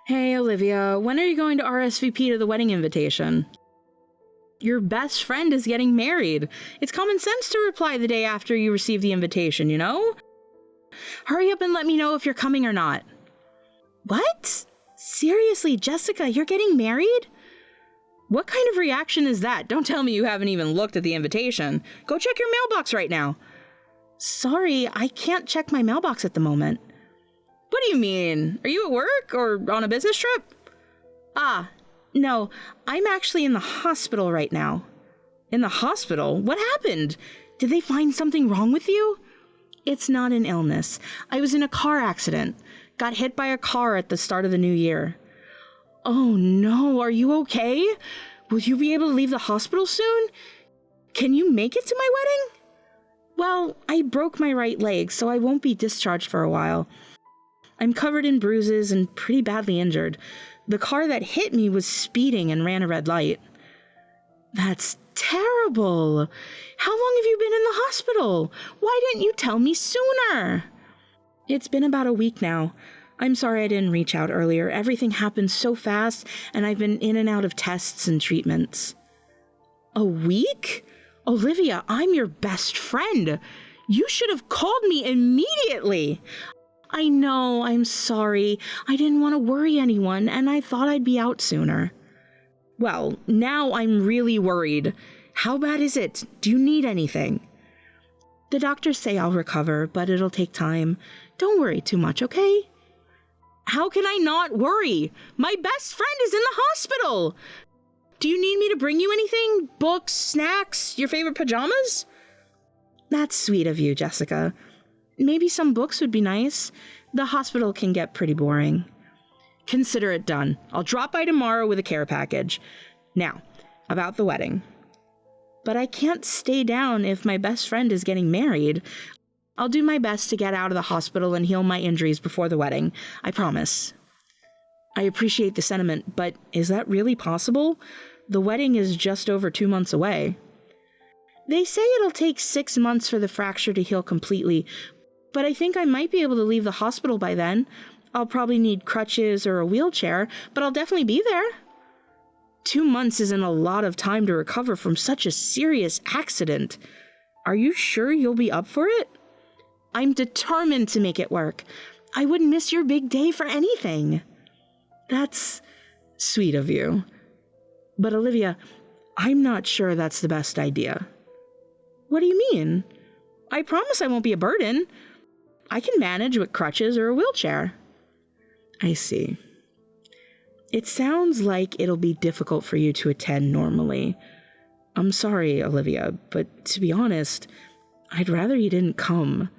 Hey, Olivia, when are you going to RSVP to the wedding invitation? Your best friend is getting married. It's common sense to reply the day after you receive the invitation, you know? Hurry up and let me know if you're coming or not. What? Seriously, Jessica, you're getting married? What kind of reaction is that? Don't tell me you haven't even looked at the invitation. Go check your mailbox right now. Sorry, I can't check my mailbox at the moment. What do you mean? Are you at work or on a business trip? No, I'm actually in the hospital right now. In the hospital? What happened? Did they find something wrong with you? It's not an illness. I was in a car accident. Got hit by a car at the start of the new year. Oh no, are you okay? Will you be able to leave the hospital soon? Can you make it to my wedding? Well, I broke my right leg, so I won't be discharged for a while. I'm covered in bruises and pretty badly injured. The car that hit me was speeding and ran a red light. That's terrible. How long have you been in the hospital? Why didn't you tell me sooner? It's been about a week now. I'm sorry I didn't reach out earlier. Everything happened so fast, and I've been in and out of tests and treatments. A week? Olivia, I'm your best friend. You should have called me immediately. I know, I'm sorry. I didn't want to worry anyone, and I thought I'd be out sooner. Well, now I'm really worried. How bad is it? Do you need anything? The doctors say I'll recover, but it'll take time. Don't worry too much, okay? How can I not worry? My best friend is in the hospital. Do you need me to bring you anything? Books, snacks, your favorite pajamas? That's sweet of you, Jessica. Maybe some books would be nice. The hospital can get pretty boring. Consider it done. I'll drop by tomorrow with a care package. Now, about the wedding. But I can't stay down if my best friend is getting married. I'll do my best to get out of the hospital and heal my injuries before the wedding. I promise. I appreciate the sentiment, but is that really possible? The wedding is just over 2 months away. They say it'll take 6 months for the fracture to heal completely, but I think I might be able to leave the hospital by then. I'll probably need crutches or a wheelchair, but I'll definitely be there. 2 months isn't a lot of time to recover from such a serious accident. Are you sure you'll be up for it? I'm determined to make it work. I wouldn't miss your big day for anything. That's sweet of you. But Olivia, I'm not sure that's the best idea. What do you mean? I promise I won't be a burden. I can manage with crutches or a wheelchair. I see. It sounds like it'll be difficult for you to attend normally. I'm sorry, Olivia, but to be honest, I'd rather you didn't come.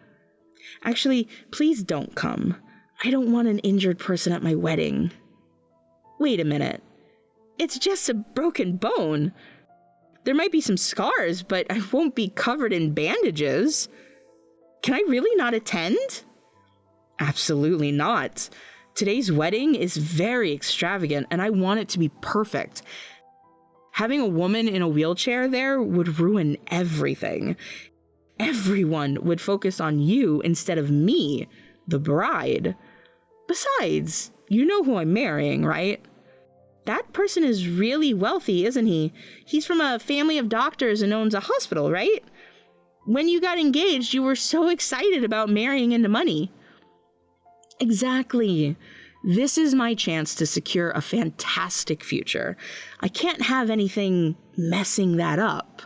Actually, please don't come. I don't want an injured person at my wedding. Wait a minute. It's just a broken bone. There might be some scars, but I won't be covered in bandages. Can I really not attend? Absolutely not. Today's wedding is very extravagant, and I want it to be perfect. Having a woman in a wheelchair there would ruin everything. Everyone would focus on you instead of me, the bride. Besides, you know who I'm marrying, right? That person is really wealthy, isn't he? He's from a family of doctors and owns a hospital, right? When you got engaged, you were so excited about marrying into money. Exactly. This is my chance to secure a fantastic future. I can't have anything messing that up.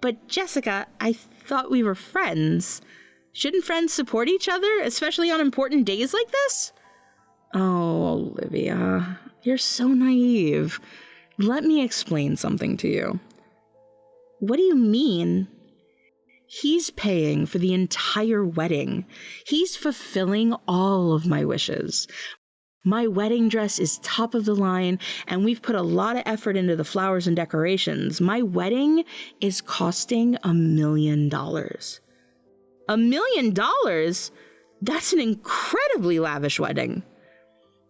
But Jessica, I thought we were friends. Shouldn't friends support each other, especially on important days like this? Oh, Olivia, you're so naive. Let me explain something to you. What do you mean? He's paying for the entire wedding. He's fulfilling all of my wishes. My wedding dress is top of the line, and we've put a lot of effort into the flowers and decorations. My wedding is costing $1 million. $1 million? That's an incredibly lavish wedding.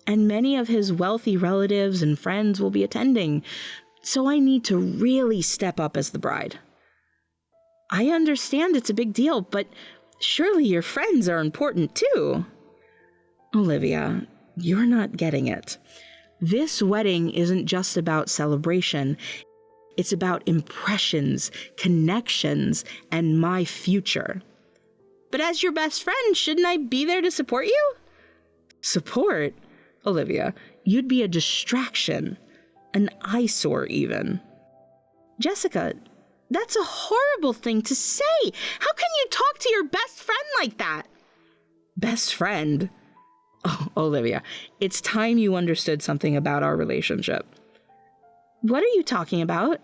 And many of his wealthy relatives and friends will be attending, so I need to really step up as the bride. I understand it's a big deal, but surely your friends are important too. Olivia, you're not getting it. This wedding isn't just about celebration. It's about impressions, connections, and my future. But as your best friend, shouldn't I be there to support you? Support? Olivia, you'd be a distraction. An eyesore, even. Jessica, that's a horrible thing to say. How can you talk to your best friend like that? Best friend? Oh, Olivia, it's time you understood something about our relationship. What are you talking about?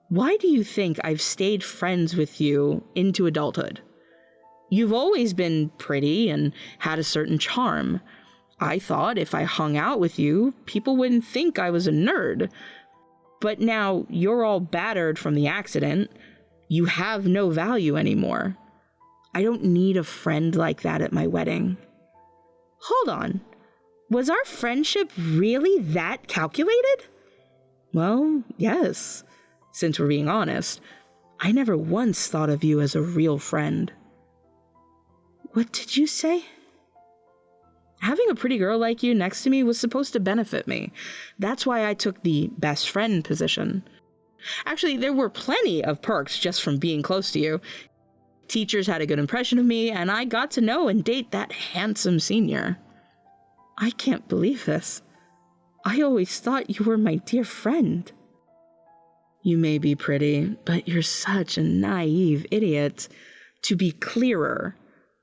Why do you think I've stayed friends with you into adulthood? You've always been pretty and had a certain charm. I thought if I hung out with you, people wouldn't think I was a nerd. But now you're all battered from the accident. You have no value anymore. I don't need a friend like that at my wedding. Hold on. Was our friendship really that calculated? Well, yes. Since we're being honest, I never once thought of you as a real friend. What did you say? Having a pretty girl like you next to me was supposed to benefit me. That's why I took the best friend position. Actually, there were plenty of perks just from being close to you. Teachers had a good impression of me, and I got to know and date that handsome senior. I can't believe this. I always thought you were my dear friend. You may be pretty, but you're such a naive idiot. To be clearer,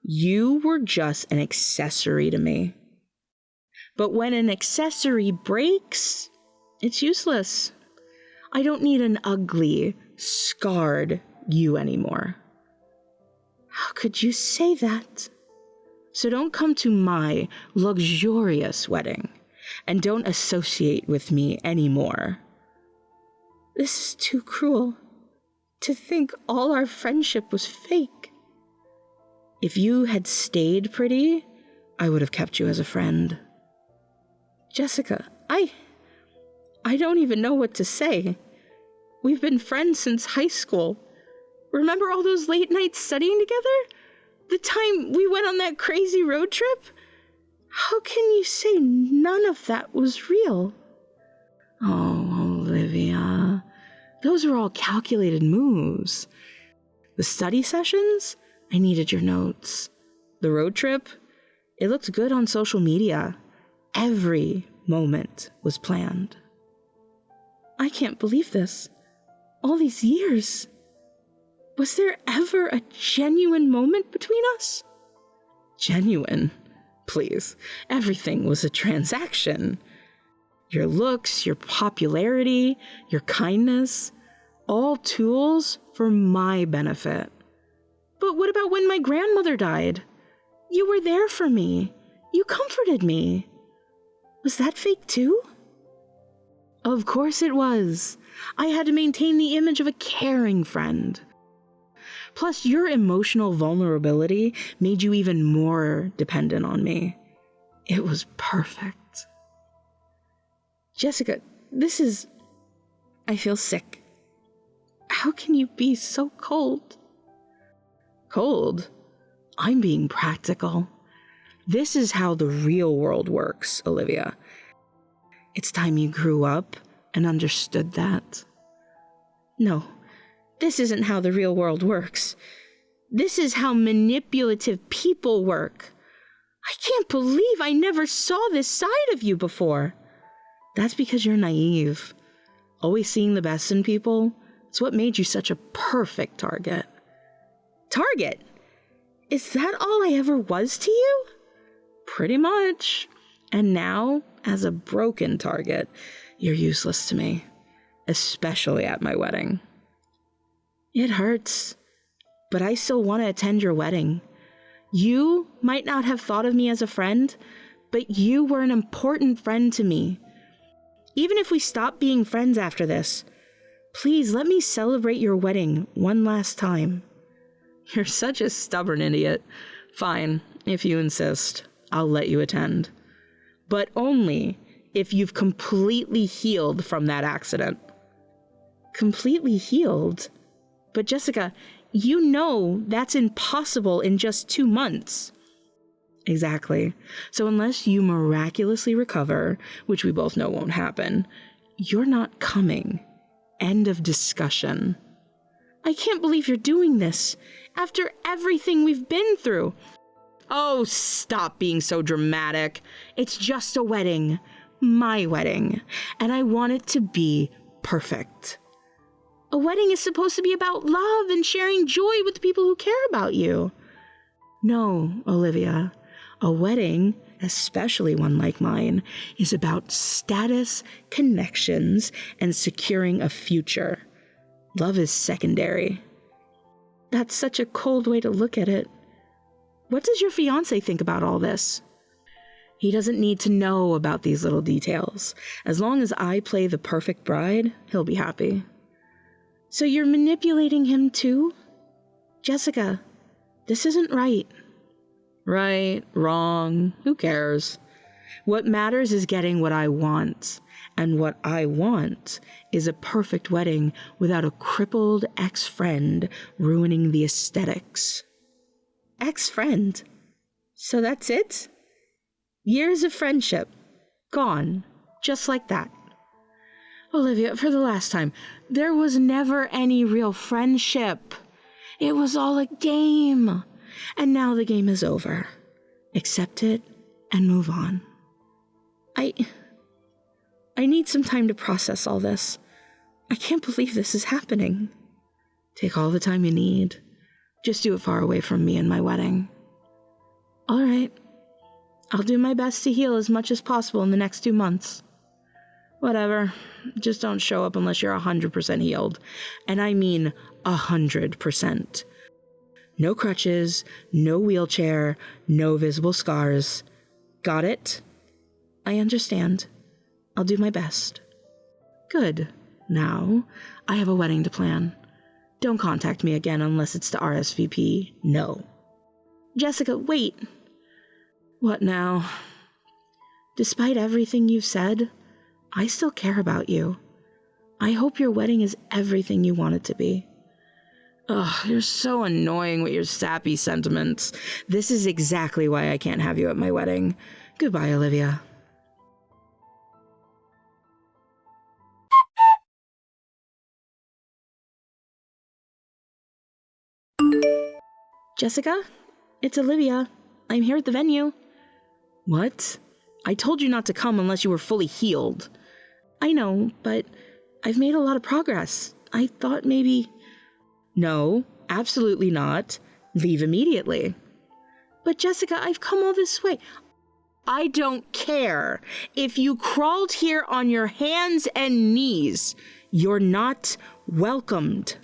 you were just an accessory to me. But when an accessory breaks, it's useless. I don't need an ugly, scarred you anymore. How could you say that? So don't come to my luxurious wedding, and don't associate with me anymore. This is too cruel. To think all our friendship was fake. If you had stayed pretty, I would have kept you as a friend. Jessica, I don't even know what to say. We've been friends since high school. Remember all those late nights studying together? The time we went on that crazy road trip? How can you say none of that was real? Oh, Olivia, those were all calculated moves. The study sessions? I needed your notes. The road trip? It looked good on social media. Every moment was planned. I can't believe this. All these years. Was there ever a genuine moment between us? Genuine? Please. Everything was a transaction. Your looks, your popularity, your kindness, all tools for my benefit. But what about when my grandmother died? You were there for me. You comforted me. Was that fake too? Of course it was. I had to maintain the image of a caring friend. Plus, your emotional vulnerability made you even more dependent on me. It was perfect. Jessica, I feel sick. How can you be so cold? Cold? I'm being practical. This is how the real world works, Olivia. It's time you grew up and understood that. No, this isn't how the real world works. This is how manipulative people work. I can't believe I never saw this side of you before. That's because you're naive. Always seeing the best in people is what made you such a perfect target. Target? Is that all I ever was to you? Pretty much. And now, as a broken target, you're useless to me, especially at my wedding. It hurts, but I still want to attend your wedding. You might not have thought of me as a friend, but you were an important friend to me. Even if we stop being friends after this, please let me celebrate your wedding one last time. You're such a stubborn idiot. Fine, if you insist, I'll let you attend. But only if you've completely healed from that accident. Completely healed? But Jessica, you know that's impossible in just 2 months. Exactly. So unless you miraculously recover, which we both know won't happen, you're not coming. End of discussion. I can't believe you're doing this. After everything we've been through. Oh, stop being so dramatic. It's just a wedding. My wedding. And I want it to be perfect. A wedding is supposed to be about love and sharing joy with the people who care about you. No, Olivia. A wedding, especially one like mine, is about status, connections, and securing a future. Love is secondary. That's such a cold way to look at it. What does your fiancé think about all this? He doesn't need to know about these little details. As long as I play the perfect bride, he'll be happy. So you're manipulating him too? Jessica, this isn't right. Right, wrong, who cares? What matters is getting what I want. And what I want is a perfect wedding without a crippled ex-friend ruining the aesthetics. Ex-friend? So that's it? Years of friendship. Gone. Just like that. Olivia, for the last time, there was never any real friendship. It was all a game. And now the game is over. Accept it and move on. I need some time to process all this. I can't believe this is happening. Take all the time you need. Just do it far away from me and my wedding. All right. I'll do my best to heal as much as possible in the next 2 months. Whatever. Just don't show up unless you're 100% healed. And I mean 100%. No crutches, no wheelchair, no visible scars. Got it? I understand. I'll do my best. Good. Now, I have a wedding to plan. Don't contact me again unless it's to RSVP. No. Jessica, wait. What now? Despite everything you've said, I still care about you. I hope your wedding is everything you want it to be. Ugh, you're so annoying with your sappy sentiments. This is exactly why I can't have you at my wedding. Goodbye, Olivia. Jessica? It's Olivia. I'm here at the venue. What? I told you not to come unless you were fully healed. I know, but I've made a lot of progress. I thought maybe... No, absolutely not. Leave immediately. But Jessica, I've come all this way. I don't care. If you crawled here on your hands and knees, you're not welcomed.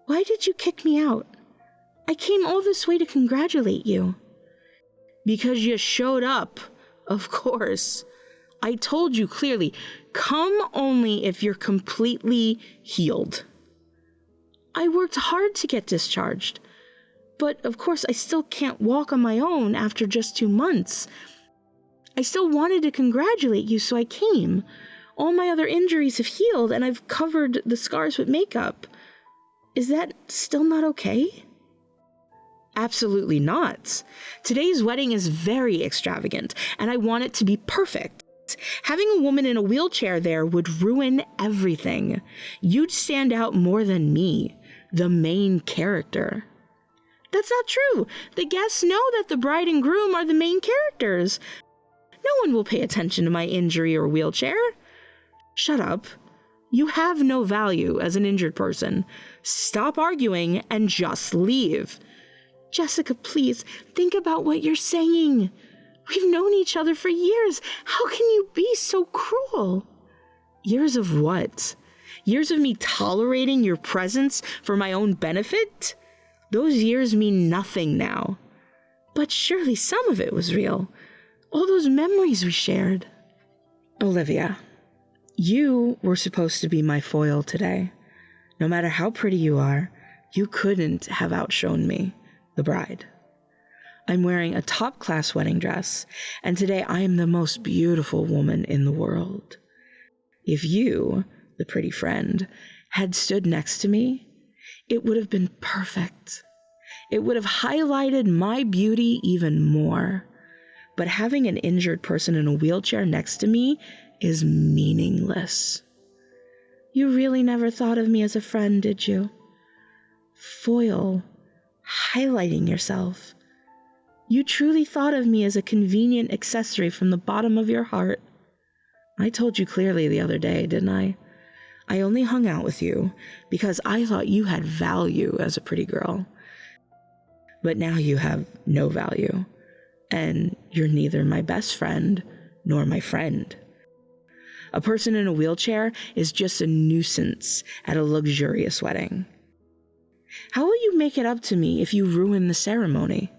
Why did you kick me out? I came all this way to congratulate you. Because you showed up, of course. I told you clearly, come only if you're completely healed. I worked hard to get discharged, but of course I still can't walk on my own after just 2 months. I still wanted to congratulate you, so I came. All my other injuries have healed, and I've covered the scars with makeup. Is that still not okay? Absolutely not. Today's wedding is very extravagant, and I want it to be perfect. Having a woman in a wheelchair there would ruin everything. You'd stand out more than me, the main character. That's not true. The guests know that the bride and groom are the main characters. No one will pay attention to my injury or wheelchair. Shut up. You have no value as an injured person. Stop arguing and just leave. Jessica, please, think about what you're saying. We've known each other for years. How can you be so cruel? Years of what? Years of me tolerating your presence for my own benefit? Those years mean nothing now. But surely some of it was real. All those memories we shared. Olivia, you were supposed to be my foil today. No matter how pretty you are, you couldn't have outshone me, the bride. I'm wearing a top-class wedding dress, and today I am the most beautiful woman in the world. If you, the pretty friend, had stood next to me, it would have been perfect. It would have highlighted my beauty even more. But having an injured person in a wheelchair next to me is meaningless. You really never thought of me as a friend, did you? Foil, highlighting yourself. You truly thought of me as a convenient accessory from the bottom of your heart. I told you clearly the other day, didn't I? I only hung out with you because I thought you had value as a pretty girl. But now you have no value, and you're neither my best friend nor my friend. A person in a wheelchair is just a nuisance at a luxurious wedding. How will you make it up to me if you ruin the ceremony?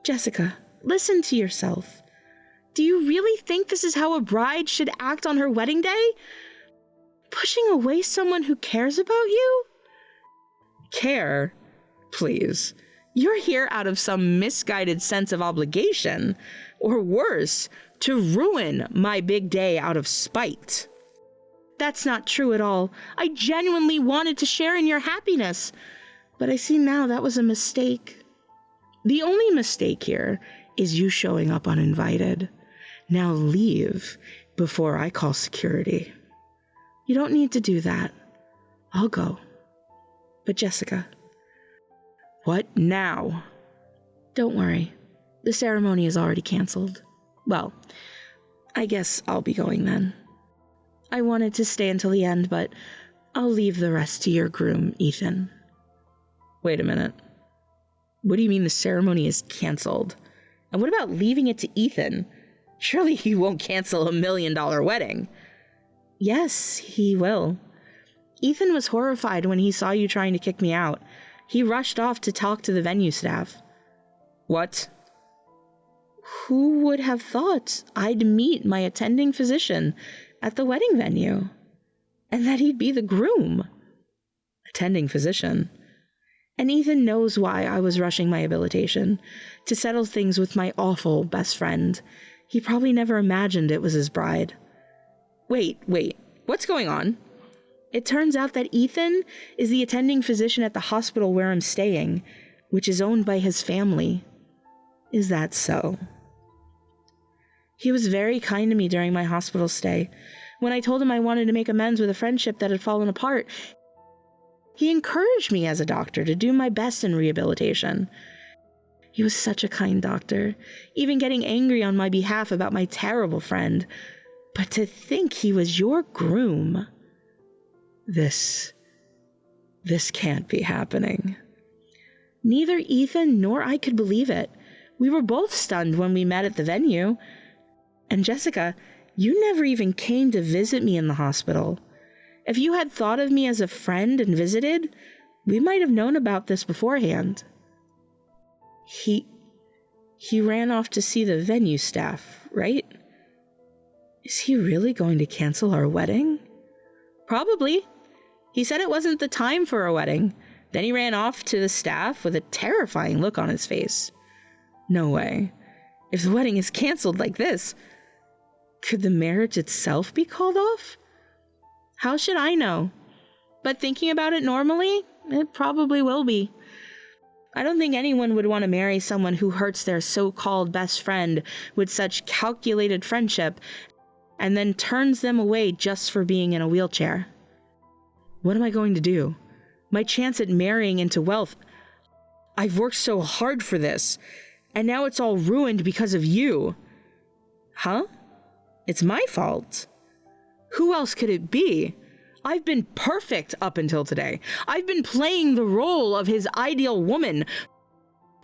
Jessica, listen to yourself. Do you really think this is how a bride should act on her wedding day? Pushing away someone who cares about you? Care? Please. You're here out of some misguided sense of obligation, or worse, to ruin my big day out of spite. That's not true at all. I genuinely wanted to share in your happiness, but I see now that was a mistake. The only mistake here is you showing up uninvited. Now leave before I call security. You don't need to do that. I'll go. But Jessica. What now? Don't worry. The ceremony is already canceled. Well, I guess I'll be going then. I wanted to stay until the end, but I'll leave the rest to your groom, Ethan. Wait a minute. What do you mean the ceremony is canceled? And what about leaving it to Ethan? Surely he won't cancel $1 million wedding. Yes, he will. Ethan was horrified when he saw you trying to kick me out. He rushed off to talk to the venue staff. What? Who would have thought I'd meet my attending physician at the wedding venue? And that he'd be the groom? Attending physician? And Ethan knows why I was rushing my habilitation, to settle things with my awful best friend. He probably never imagined it was his bride. Wait, what's going on? It turns out that Ethan is the attending physician at the hospital where I'm staying, which is owned by his family. Is that so? He was very kind to me during my hospital stay. When I told him I wanted to make amends with a friendship that had fallen apart, he encouraged me as a doctor to do my best in rehabilitation. He was such a kind doctor, even getting angry on my behalf about my terrible friend. But to think he was your groom... This can't be happening. Neither Ethan nor I could believe it. We were both stunned when we met at the venue. And Jessica, you never even came to visit me in the hospital. If you had thought of me as a friend and visited, we might have known about this beforehand. He ran off to see the venue staff, right? Is he really going to cancel our wedding? Probably. He said it wasn't the time for a wedding. Then he ran off to the staff with a terrifying look on his face. No way. If the wedding is canceled like this, could the marriage itself be called off? How should I know? But thinking about it normally, it probably will be. I don't think anyone would want to marry someone who hurts their so-called best friend with such calculated friendship and then turns them away just for being in a wheelchair. What am I going to do? My chance at marrying into wealth. I've worked so hard for this, and now it's all ruined because of you. Huh? It's my fault. Who else could it be? I've been perfect up until today. I've been playing the role of his ideal woman,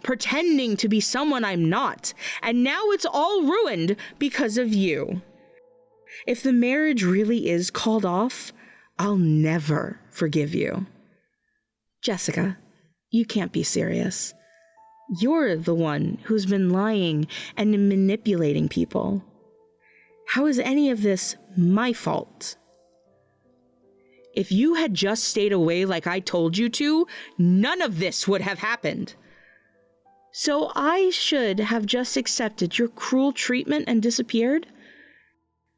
pretending to be someone I'm not, and now it's all ruined because of you. If the marriage really is called off, I'll never forgive you. Jessica, you can't be serious. You're the one who's been lying and manipulating people. How is any of this my fault? If you had just stayed away like I told you to, none of this would have happened. So I should have just accepted your cruel treatment and disappeared?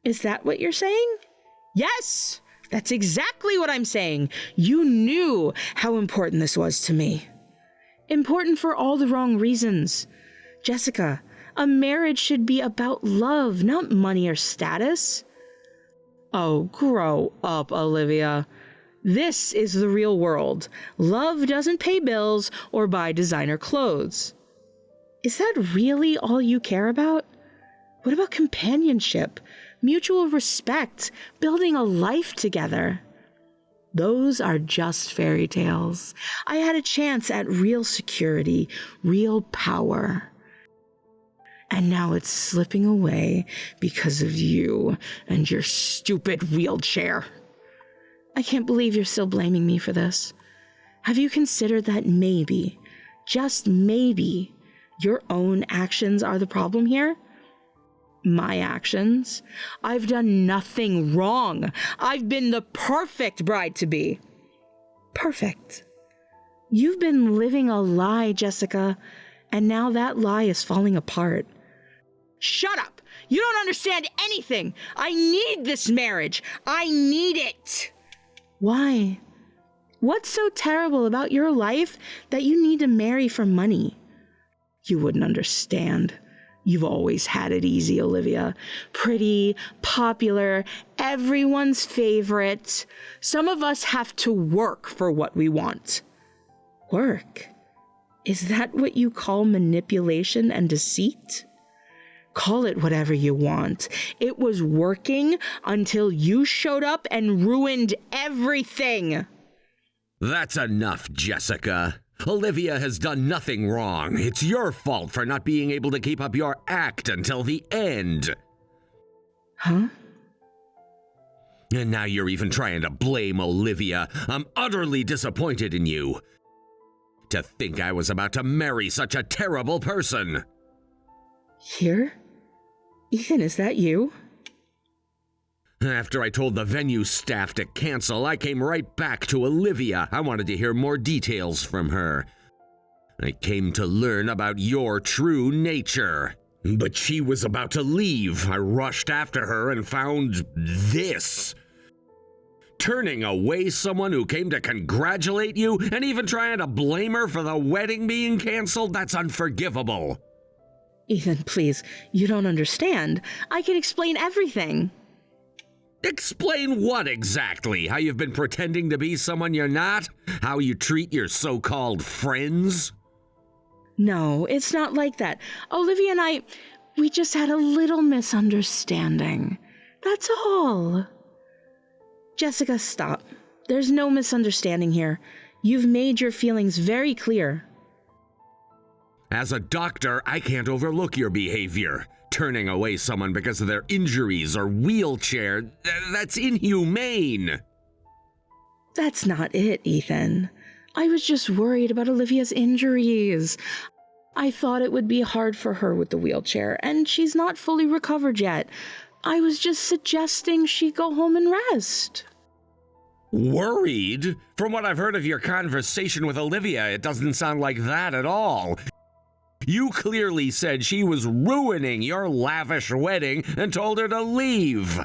Is that what you're saying? Yes! That's exactly what I'm saying. You knew how important this was to me. Important for all the wrong reasons. Jessica, a marriage should be about love, not money or status. Oh, grow up, Olivia. This is the real world. Love doesn't pay bills or buy designer clothes. Is that really all you care about? What about companionship, mutual respect, building a life together? Those are just fairy tales. I had a chance at real security, real power. And now it's slipping away because of you and your stupid wheelchair. I can't believe you're still blaming me for this. Have you considered that maybe, just maybe, your own actions are the problem here? My actions? I've done nothing wrong. I've been the perfect bride-to-be. Perfect. You've been living a lie, Jessica, and now that lie is falling apart. Shut up! You don't understand anything! I need this marriage! I need it! Why? What's so terrible about your life that you need to marry for money? You wouldn't understand. You've always had it easy, Olivia. Pretty, popular, everyone's favorite. Some of us have to work for what we want. Work? Is that what you call manipulation and deceit? Call it whatever you want. It was working until you showed up and ruined everything. That's enough, Jessica. Olivia has done nothing wrong. It's your fault for not being able to keep up your act until the end. Huh? And now you're even trying to blame Olivia. I'm utterly disappointed in you. To think I was about to marry such a terrible person. Here? Ethan, is that you? After I told the venue staff to cancel, I came right back to Olivia. I wanted to hear more details from her. I came to learn about your true nature. But she was about to leave. I rushed after her and found this. Turning away someone who came to congratulate you and even trying to blame her for the wedding being canceled, that's unforgivable. Ethan, please, you don't understand. I can explain everything. Explain what exactly? How you've been pretending to be someone you're not? How you treat your so-called friends? No, it's not like that. Olivia and we just had a little misunderstanding. That's all. Jessica, stop. There's no misunderstanding here. You've made your feelings very clear. As a doctor, I can't overlook your behavior. Turning away someone because of their injuries or wheelchair, that's inhumane. That's not it, Ethan. I was just worried about Olivia's injuries. I thought it would be hard for her with the wheelchair, and she's not fully recovered yet. I was just suggesting she go home and rest. Worried? From what I've heard of your conversation with Olivia, it doesn't sound like that at all. You clearly said she was ruining your lavish wedding and told her to leave.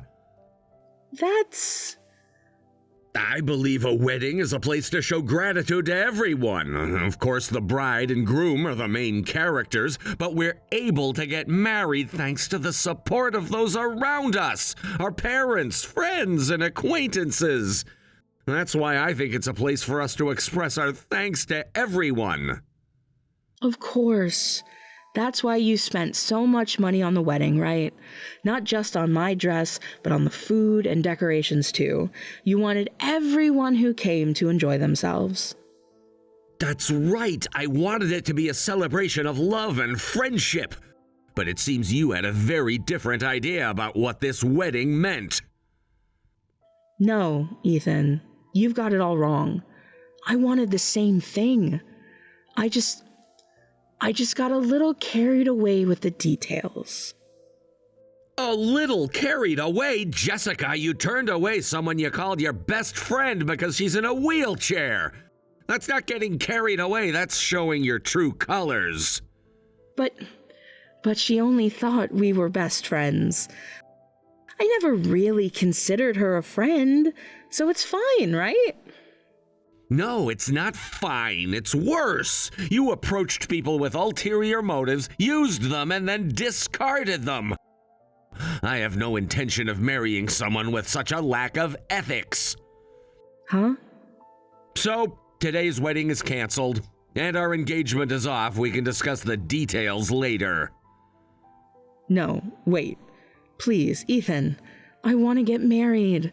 I believe a wedding is a place to show gratitude to everyone. Of course, the bride and groom are the main characters, but we're able to get married thanks to the support of those around us, our parents, friends, and acquaintances. That's why I think it's a place for us to express our thanks to everyone. Of course. That's why you spent so much money on the wedding, right? Not just on my dress, but on the food and decorations too. You wanted everyone who came to enjoy themselves. That's right. I wanted it to be a celebration of love and friendship. But it seems you had a very different idea about what this wedding meant. No, Ethan. You've got it all wrong. I wanted the same thing. I just got a little carried away with the details. A little carried away? Jessica, you turned away someone you called your best friend because she's in a wheelchair. That's not getting carried away, that's showing your true colors. But she only thought we were best friends. I never really considered her a friend, so it's fine, right? No, it's not fine. It's worse. You approached people with ulterior motives, used them, and then discarded them. I have no intention of marrying someone with such a lack of ethics. Huh? So, today's wedding is canceled, and our engagement is off. We can discuss the details later. No, wait. Please, Ethan. I want to get married.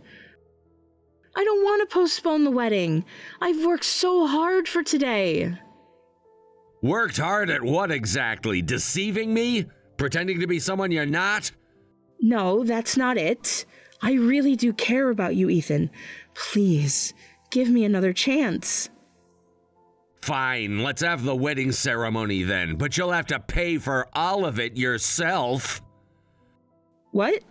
I don't want to postpone the wedding. I've worked so hard for today. Worked hard at what exactly? Deceiving me? Pretending to be someone you're not? No, that's not it. I really do care about you, Ethan. Please, give me another chance. Fine, let's have the wedding ceremony then, but you'll have to pay for all of it yourself. What?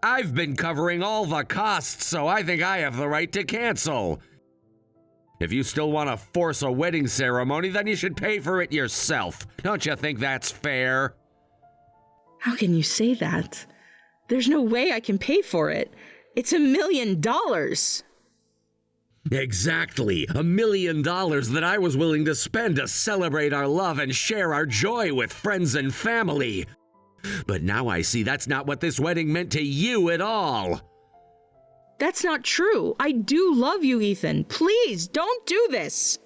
I've been covering all the costs, so I think I have the right to cancel. If you still want to force a wedding ceremony, then you should pay for it yourself. Don't you think that's fair? How can you say that? There's no way I can pay for it. It's $1 million. Exactly, $1 million that I was willing to spend to celebrate our love and share our joy with friends and family. But now I see that's not what this wedding meant to you at all. That's not true. I do love you, Ethan. Please, don't do this.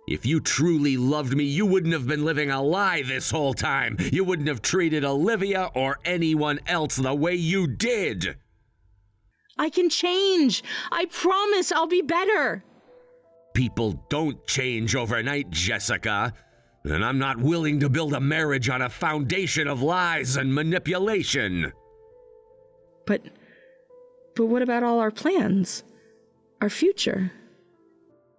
If you truly loved me, you wouldn't have been living a lie this whole time. You wouldn't have treated Olivia or anyone else the way you did. I can change. I promise I'll be better. People don't change overnight, Jessica. And I'm not willing to build a marriage on a foundation of lies and manipulation. But what about all our plans? Our future?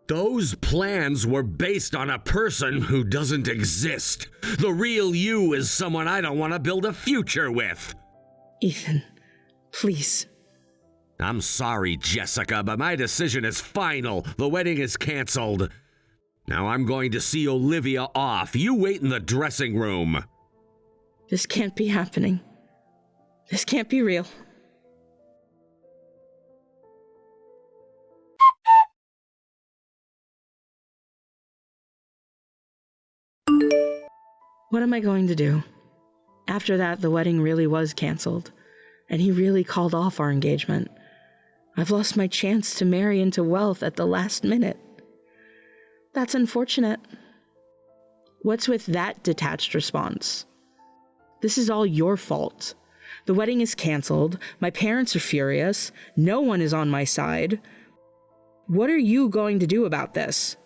Those plans were based on a person who doesn't exist. The real you is someone I don't want to build a future with. Ethan, please. I'm sorry, Jessica, but my decision is final. The wedding is canceled. Now I'm going to see Olivia off. You wait in the dressing room. This can't be happening. This can't be real. What am I going to do? After that, the wedding really was canceled, and he really called off our engagement. I've lost my chance to marry into wealth at the last minute. That's unfortunate. What's with that detached response? This is all your fault. The wedding is canceled, my parents are furious, no one is on my side. What are you going to do about this?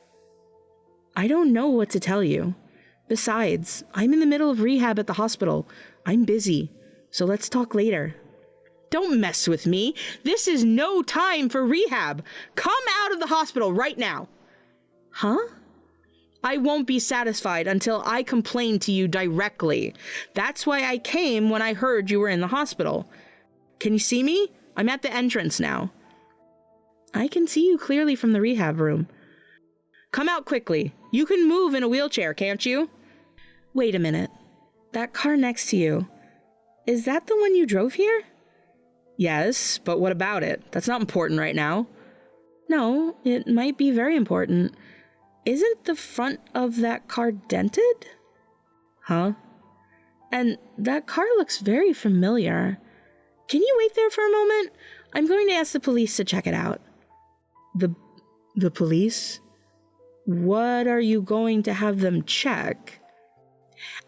I don't know what to tell you. Besides, I'm in the middle of rehab at the hospital. I'm busy, so let's talk later. Don't mess with me. This is no time for rehab. Come out of the hospital right now. Huh? I won't be satisfied until I complain to you directly. That's why I came when I heard you were in the hospital. Can you see me? I'm at the entrance now. I can see you clearly from the rehab room. Come out quickly. You can move in a wheelchair, can't you? Wait a minute. That car next to you, is that the one you drove here? Yes, but what about it? That's not important right now. No, it might be very important. Isn't the front of that car dented? Huh? And that car looks very familiar. Can you wait there for a moment? I'm going to ask the police to check it out. The police? What are you going to have them check?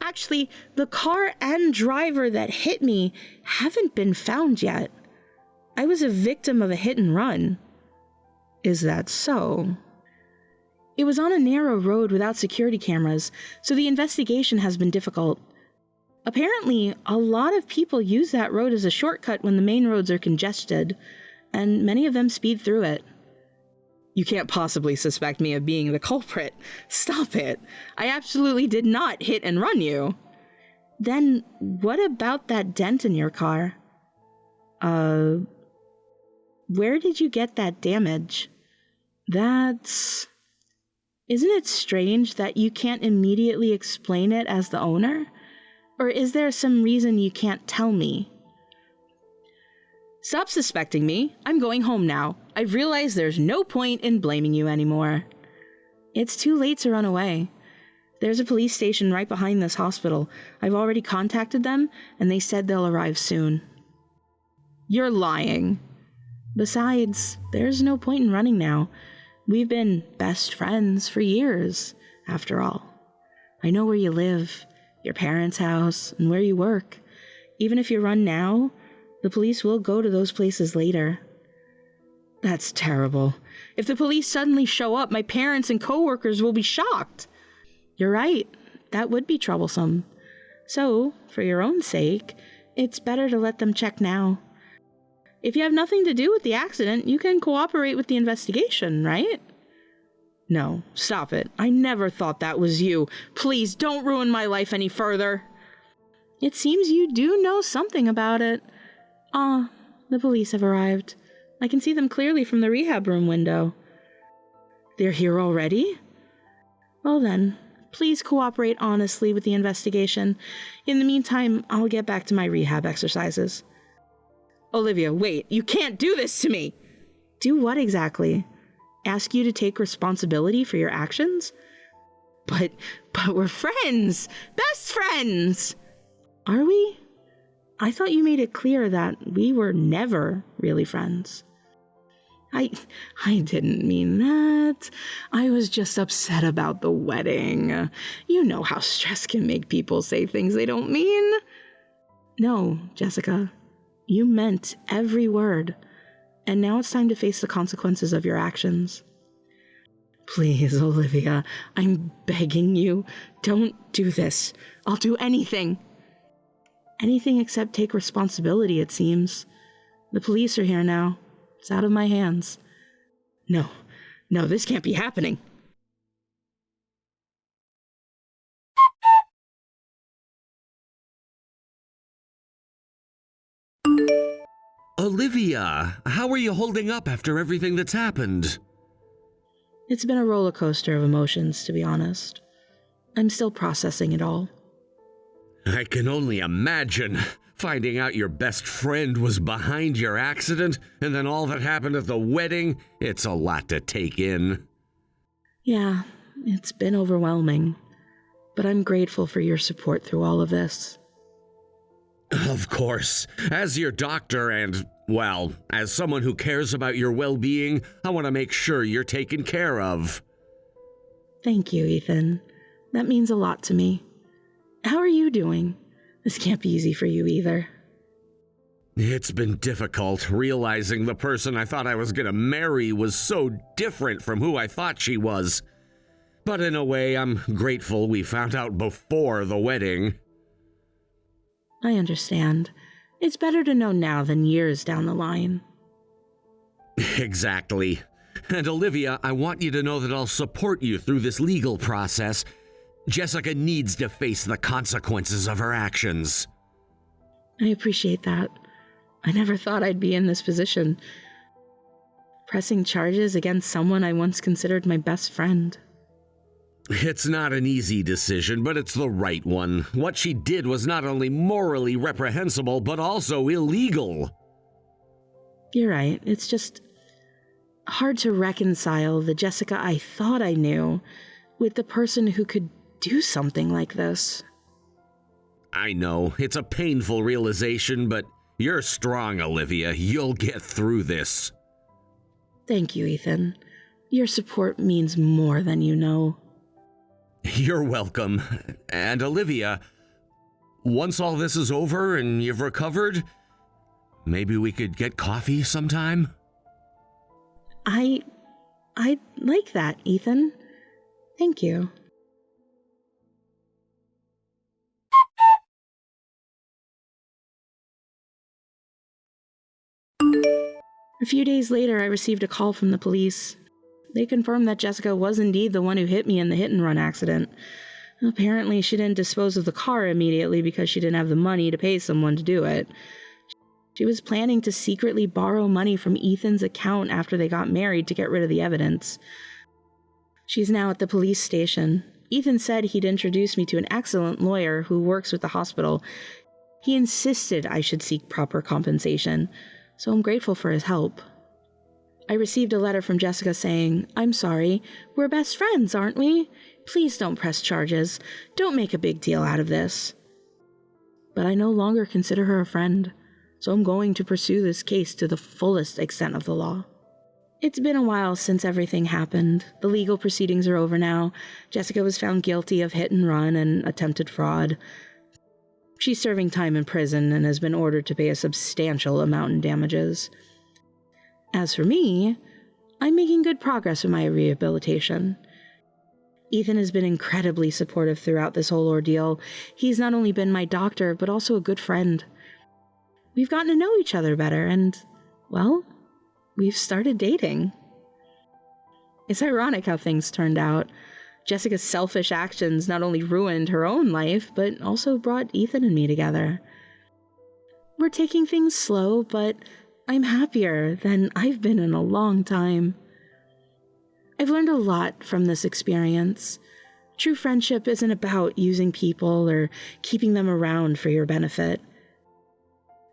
Actually, the car and driver that hit me haven't been found yet. I was a victim of a hit and run. Is that so? It was on a narrow road without security cameras, so the investigation has been difficult. Apparently, a lot of people use that road as a shortcut when the main roads are congested, and many of them speed through it. You can't possibly suspect me of being the culprit. Stop it. I absolutely did not hit and run you. Then, what about that dent in your car? Where did you get that damage? Isn't it strange that you can't immediately explain it as the owner? Or is there some reason you can't tell me? Stop suspecting me. I'm going home now. I've realized there's no point in blaming you anymore. It's too late to run away. There's a police station right behind this hospital. I've already contacted them, and they said they'll arrive soon. You're lying. Besides, there's no point in running now. We've been best friends for years, after all. I know where you live, your parents' house, and where you work. Even if you run now, the police will go to those places later. That's terrible. If the police suddenly show up, my parents and coworkers will be shocked. You're right. That would be troublesome. So, for your own sake, it's better to let them check now. If you have nothing to do with the accident, you can cooperate with the investigation, right? No, stop it. I never thought that was you. Please don't ruin my life any further. It seems you do know something about it. The police have arrived. I can see them clearly from the rehab room window. They're here already? Well then, please cooperate honestly with the investigation. In the meantime, I'll get back to my rehab exercises. Olivia, wait, you can't do this to me! Do what exactly? Ask you to take responsibility for your actions? But we're friends! Best friends! Are we? I thought you made it clear that we were never really friends. I didn't mean that. I was just upset about the wedding. You know how stress can make people say things they don't mean. No, Jessica, you meant every word. And now it's time to face the consequences of your actions. Please, Olivia, I'm begging you, don't do this. I'll do anything. Anything except take responsibility, it seems. The police are here now. It's out of my hands. No, this can't be happening. Olivia, how are you holding up after everything that's happened? It's been a roller coaster of emotions, to be honest. I'm still processing it all. I can only imagine. Finding out your best friend was behind your accident, and then all that happened at the wedding, it's a lot to take in. Yeah, it's been overwhelming. But I'm grateful for your support through all of this. Of course. As your doctor and, well, as someone who cares about your well-being, I want to make sure you're taken care of. Thank you, Ethan. That means a lot to me. How are you doing? This can't be easy for you either. It's been difficult realizing the person I thought I was going to marry was so different from who I thought she was. But in a way, I'm grateful we found out before the wedding. I understand. It's better to know now than years down the line. Exactly. And Olivia, I want you to know that I'll support you through this legal process. Jessica needs to face the consequences of her actions. I appreciate that. I never thought I'd be in this position. Pressing charges against someone I once considered my best friend. It's not an easy decision, but it's the right one. What she did was not only morally reprehensible, but also illegal. You're right. It's just hard to reconcile the Jessica I thought I knew with the person who could do something like this. I know, it's a painful realization, but you're strong, Olivia. You'll get through this. Thank you, Ethan. Your support means more than you know. You're welcome. And Olivia, once all this is over and you've recovered, maybe we could get coffee sometime? I'd like that, Ethan. Thank you. A few days later, I received a call from the police. They confirmed that Jessica was indeed the one who hit me in the hit-and-run accident. Apparently, she didn't dispose of the car immediately because she didn't have the money to pay someone to do it. She was planning to secretly borrow money from Ethan's account after they got married to get rid of the evidence. She's now at the police station. Ethan said he'd introduce me to an excellent lawyer who works with the hospital. He insisted I should seek proper compensation. so I'm grateful for his help. I received a letter from Jessica saying, "I'm sorry, we're best friends, aren't we? Please don't press charges. Don't make a big deal out of this." But I no longer consider her a friend, so I'm going to pursue this case to the fullest extent of the law. It's been a while since everything happened. The legal proceedings are over now. Jessica was found guilty of hit and run and attempted fraud. She's serving time in prison and has been ordered to pay a substantial amount in damages. As for me, I'm making good progress with my rehabilitation. Ethan has been incredibly supportive throughout this whole ordeal. He's not only been my doctor, but also a good friend. We've gotten to know each other better and, well, we've started dating. It's ironic how things turned out. Jessica's selfish actions not only ruined her own life, but also brought Ethan and me together. We're taking things slow, but I'm happier than I've been in a long time. I've learned a lot from this experience. True friendship isn't about using people or keeping them around for your benefit.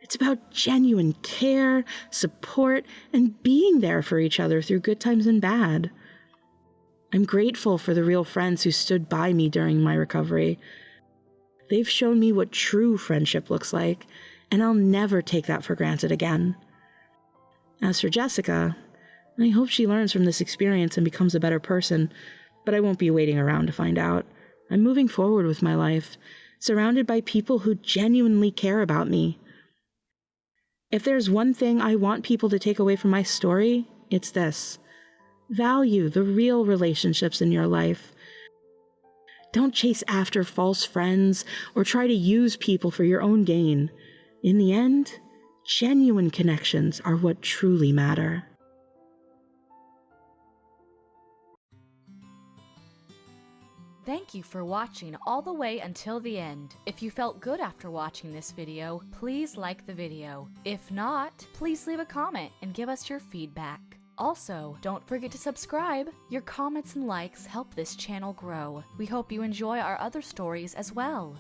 It's about genuine care, support, and being there for each other through good times and bad. I'm grateful for the real friends who stood by me during my recovery. They've shown me what true friendship looks like, and I'll never take that for granted again. As for Jessica, I hope she learns from this experience and becomes a better person, but I won't be waiting around to find out. I'm moving forward with my life, surrounded by people who genuinely care about me. If there's one thing I want people to take away from my story, it's this. Value the real relationships in your life. Don't chase after false friends or try to use people for your own gain. In the end, genuine connections are what truly matter. Thank you for watching all the way until the end. If you felt good after watching this video, please like the video. If not, please leave a comment and give us your feedback. Also, don't forget to subscribe. Your comments and likes help this channel grow. We hope you enjoy our other stories as well.